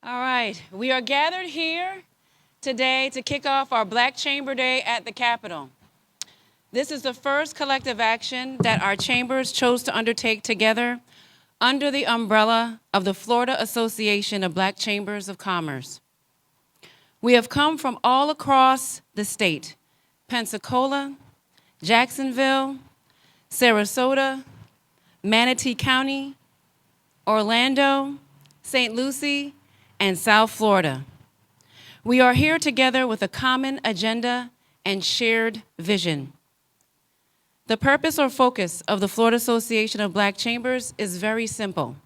All right, we are gathered here today to kick off our Black Chamber Day at the Capitol. This is the first collective action that our chambers chose to undertake together under the umbrella of the Florida Association of Black Chambers of Commerce. We have come from all across the state: Pensacola, Jacksonville, Sarasota, Manatee County, Orlando, St. Lucie, and South Florida. We are here together with a common agenda and shared vision. The purpose or focus of the Florida Association of Black Chambers is very simple: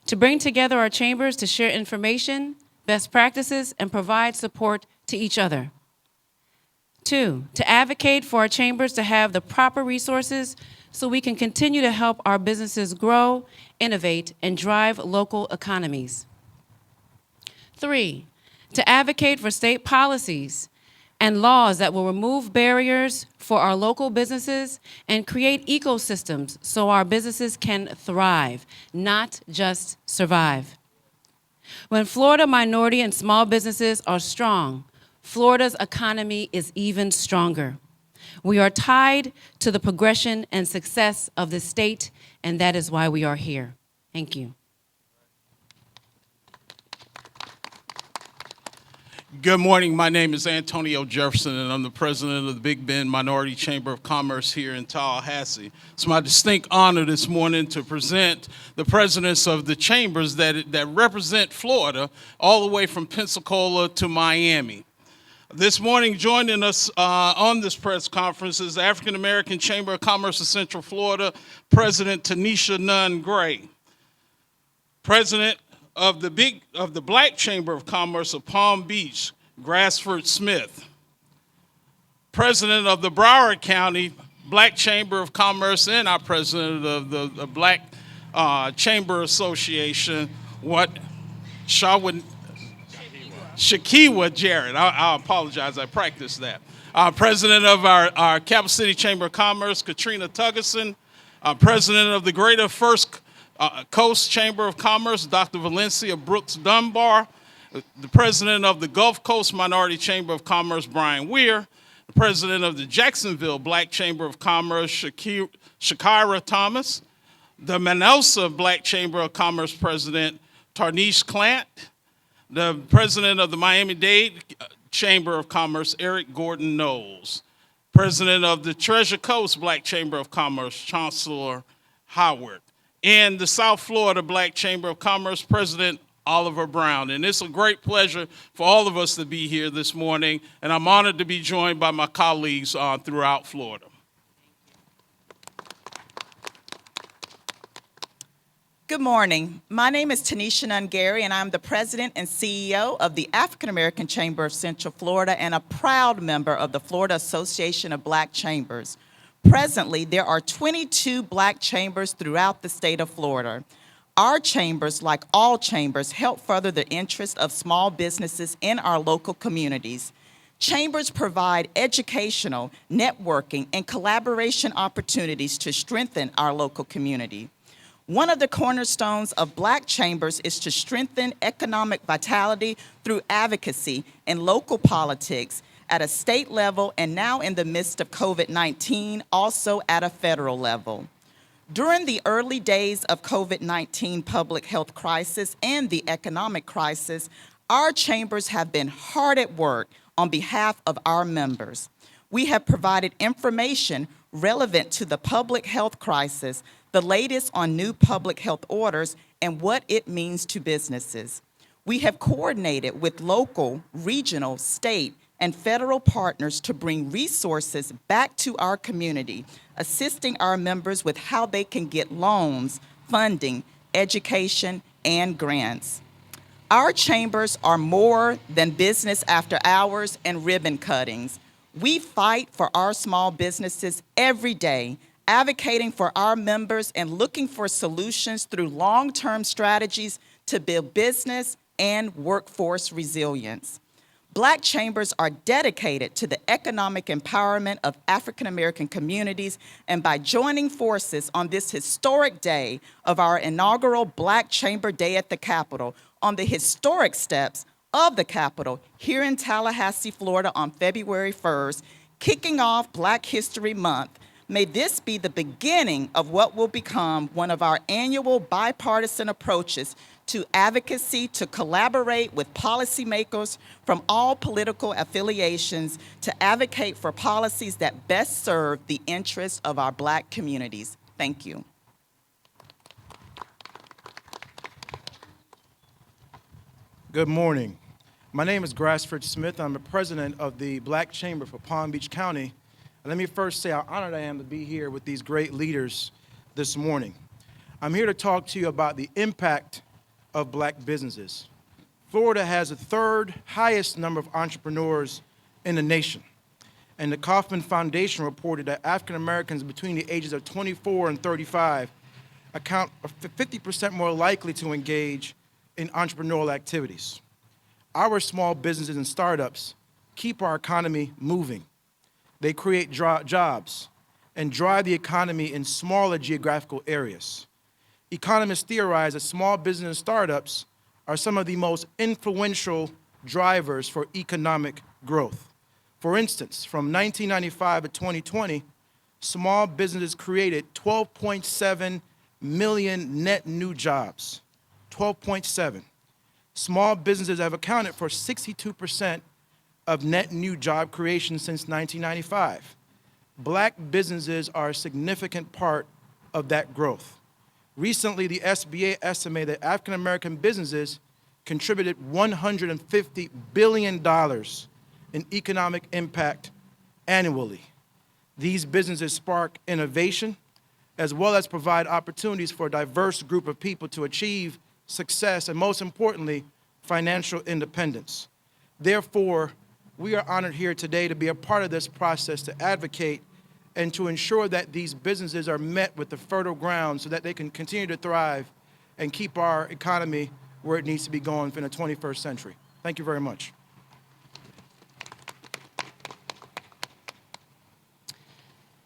to bring together our chambers to share information, best practices, and provide support to each other. 2, to advocate for our chambers to have the proper resources so we can continue to help our businesses grow, innovate, and drive local economies. 3, to advocate for state policies and laws that will remove barriers for our local businesses and create ecosystems so our businesses can thrive, not just survive. When Florida minority and small businesses are strong, Florida's economy is even stronger. We are tied to the progression and success of the state, and that is why we are here. Thank you. Good morning. My name is Antonio Jefferson, and I'm the president of the Big Bend Minority Chamber of Commerce here in Tallahassee. It's my distinct honor this morning to present the presidents of the chambers that represent Florida, all the way from Pensacola to Miami. This morning, joining us on this press conference is the African American Chamber of Commerce of Central Florida, President Tanisha Nunn Gray. President of the Black Chamber of Commerce of Palm Beach, Grassford Smith. President of the Broward County Black Chamber of Commerce, and our president of the Black Chamber Association, Shakiwa Jarrett. I apologize, I practiced that. President of our Capital City Chamber of Commerce, Katrina Tuggeson. President of the Greater First Coast Chamber of Commerce, Dr. Valencia Brooks Dunbar. The president of the Gulf Coast Minority Chamber of Commerce, Brian Weir. The president of the Jacksonville Black Chamber of Commerce, Shakira Thomas. The Manassas Black Chamber of Commerce President, Tarnish Clant. The president of the Miami-Dade Chamber of Commerce, Eric Gordon Knowles. President of the Treasure Coast Black Chamber of Commerce, Chancellor Howard. And the South Florida Black Chamber of Commerce, President Oliver Brown. And it's a great pleasure for all of us to be here this morning, and I'm honored to be joined by my colleagues throughout Florida. Good morning. My name is Tanisha Nunn Gary, and I'm the president and CEO of the African American Chamber of Central Florida and a proud member of the Florida Association of Black Chambers. Presently, there are 22 Black chambers throughout the state of Florida. Our chambers, like all chambers, help further the interests of small businesses in our local communities. Chambers provide educational, networking, and collaboration opportunities to strengthen our local community. One of the cornerstones of Black chambers is to strengthen economic vitality through advocacy in local politics at a state level, and now in the midst of COVID-19, also at a federal level. During the early days of COVID-19 public health crisis and the economic crisis, our chambers have been hard at work on behalf of our members. We have provided information relevant to the public health crisis, the latest on new public health orders, and what it means to businesses. We have coordinated with local, regional, state, and federal partners to bring resources back to our community, assisting our members with how they can get loans, funding, education, and grants. Our chambers are more than business after hours and ribbon cuttings. We fight for our small businesses every day, advocating for our members and looking for solutions through long-term strategies to build business and workforce resilience. Black chambers are dedicated to the economic empowerment of African American communities, and by joining forces on this historic day of our inaugural Black Chamber Day at the Capitol, on the historic steps of the Capitol here in Tallahassee, Florida on February 1st, kicking off Black History Month, may this be the beginning of what will become one of our annual bipartisan approaches to advocacy to collaborate with policymakers from all political affiliations to advocate for policies that best serve the interests of our Black communities. Thank you. Good morning. My name is Grassford Smith. I'm the president of the Black Chamber for Palm Beach County. And let me first say how honored I am to be here with these great leaders this morning. I'm here to talk to you about the impact of Black businesses. Florida has the third highest number of entrepreneurs in the nation. And the Kauffman Foundation reported that African Americans between the ages of 24 and 35 account for 50% more likely to engage in entrepreneurial activities. Our small businesses and startups keep our economy moving. They create jobs and drive the economy in smaller geographical areas. Economists theorize that small business and startups are some of the most influential drivers for economic growth. For instance, from 1995 to 2020, small businesses created 12.7 million net new jobs. 12.7. Small businesses have accounted for 62% of net new job creation since 1995. Black businesses are a significant part of that growth. Recently, the SBA estimated that African American businesses contributed $150 billion in economic impact annually. These businesses spark innovation, as well as provide opportunities for a diverse group of people to achieve success, and most importantly, financial independence. Therefore, we are honored here today to be a part of this process to advocate and to ensure that these businesses are met with the fertile ground so that they can continue to thrive and keep our economy where it needs to be going in the 21st century. Thank you very much.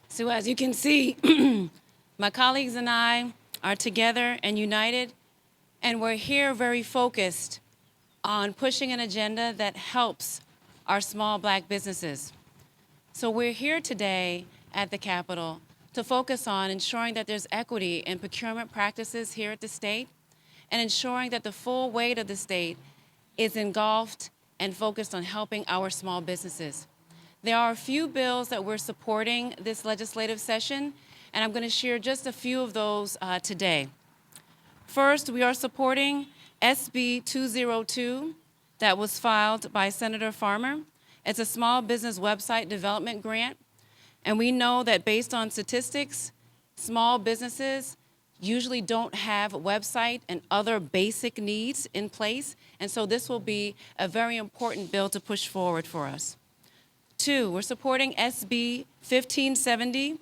So as you can see, my colleagues and I are together and united, and we're here very focused on pushing an agenda that helps our small Black businesses. So we're here today at the Capitol to focus on ensuring that there's equity in procurement practices here at the state and ensuring that the full weight of the state is engulfed and focused on helping our small businesses. There are a few bills that we're supporting this legislative session, and I'm going to share just a few of those today. First, we are supporting SB 202 that was filed by Senator Farmer. It's a small business website development grant. And we know that based on statistics, small businesses usually don't have a website and other basic needs in place. And so this will be a very important bill to push forward for us. Two, we're supporting SB 1570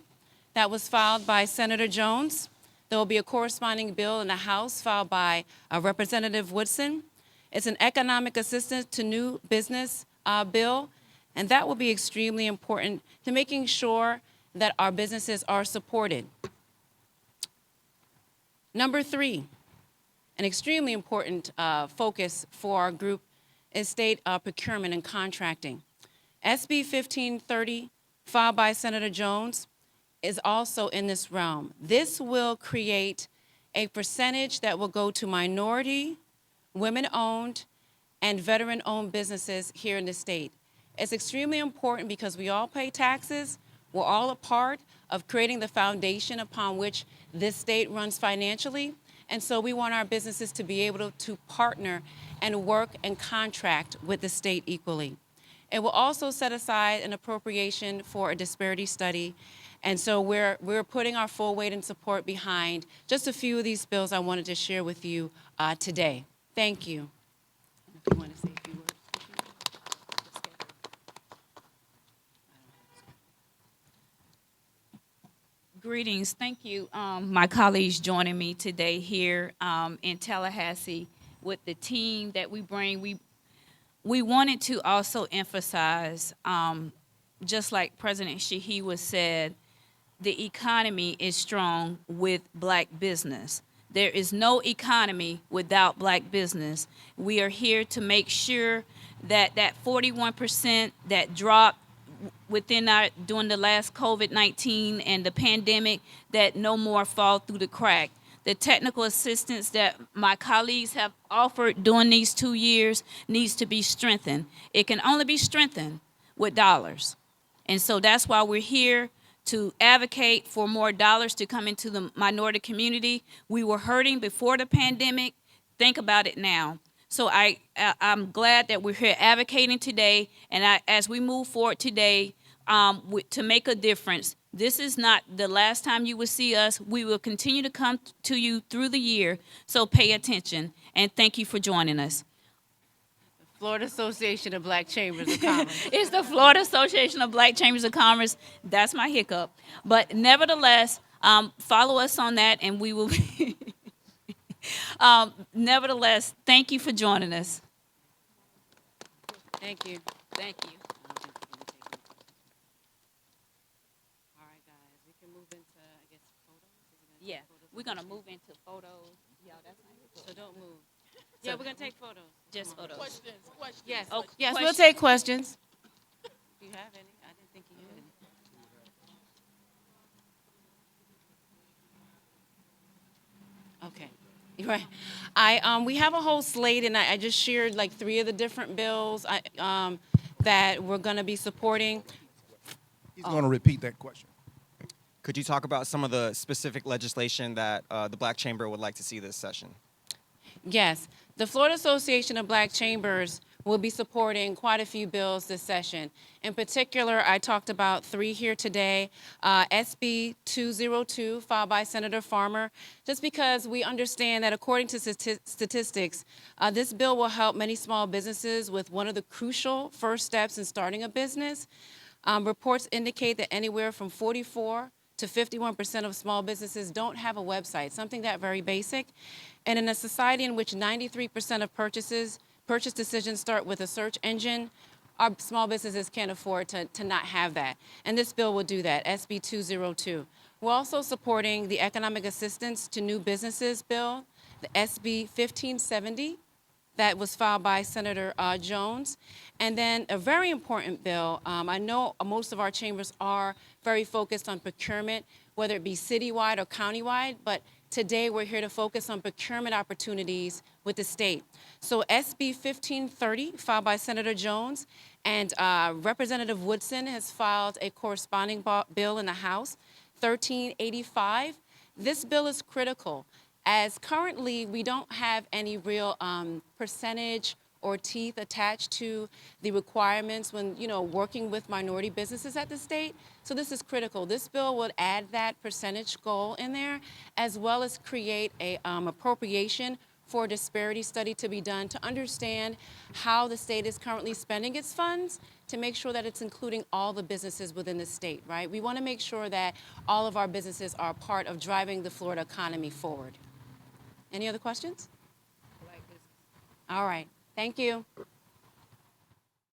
that was filed by Senator Jones. There will be a corresponding bill in the House filed by Representative Woodson. It's an economic assistance to new business bill. And that will be extremely important to making sure that our businesses are supported. Number three, an extremely important focus for our group is state procurement and contracting. SB 1530, filed by Senator Jones, is also in this realm. This will create a percentage that will go to minority, women-owned, and veteran-owned businesses here in the state. It's extremely important because we all pay taxes. We're all a part of creating the foundation upon which this state runs financially. And so we want our businesses to be able to partner and work and contract with the state equally. It will also set aside an appropriation for a disparity study. And so we're putting our full weight and support behind just a few of these bills I wanted to share with you today. Thank you. If you want to say a few words. Greetings. Thank you, my colleagues joining me today here in Tallahassee with the team that we bring. we wanted to also emphasize, just like President Shahi was said, the economy is strong with black business. There is no economy without black business. We are here to make sure that that 41% that dropped during the last COVID-19 and the pandemic, that no more fall through the crack. The technical assistance that my colleagues have offered during these 2 years needs to be strengthened. It can only be strengthened with dollars. And so that's why we're here to advocate for more dollars to come into the minority community. We were hurting before the pandemic. Think about it now. So I'm glad that we're here advocating today, and as we move forward today to make a difference. This is not the last time you will see us. We will continue to come to you through the year, so pay attention, and thank you for joining us. Florida Association of Black Chambers of Commerce. It's the Florida Association of Black Chambers of Commerce. That's my hiccup. But nevertheless, follow us on that, and we will be nevertheless, thank you for joining us. Thank you. Thank you. All right, guys, we can move into, I guess, photos. Yeah, we're going to move into photos. Yeah, that's nice. So don't move. Yeah, we're going to take photos. Just photos. Questions. Yes, Oh, yes, we'll question. take questions. Do you have any? I didn't think you did. Okay. You're right. We have a whole slate, and I just shared like 3 of the different bills that we're going to be supporting. He's going to repeat that question. Could you talk about some of the specific legislation that the Black Chamber would like to see this session? Yes, the Florida Association of Black Chambers will be supporting quite a few bills this session. In particular, I talked about 3 here today. SB 202, filed by Senator Farmer, just because we understand that according to statistics, this bill will help many small businesses with one of the crucial first steps in starting a business. Reports indicate that anywhere from 44 to 51% of small businesses don't have a website, something that very basic. And in a society in which 93% of purchase decisions start with a search engine, our small businesses can't afford to not have that. And this bill will do that, SB 202. We're also supporting the Economic Assistance to New Businesses bill, the SB 1570, that was filed by Senator Jones. And then a very important bill, I know most of our chambers are very focused on procurement, whether it be citywide or countywide, but today we're here to focus on procurement opportunities with the state. So SB 1530, filed by Senator Jones, and Representative Woodson has filed a corresponding bill in the House, 1385. This bill is critical, as currently we don't have any real percentage or teeth attached to the requirements when, working with minority businesses at the state. So this is critical. This bill would add that percentage goal in there, as well as create a appropriation for a disparity study to be done to understand how the state is currently spending its funds, to make sure that it's including all the businesses within the state, right? We want to make sure that all of our businesses are part of driving the Florida economy forward. Any other questions? All right. Thank you.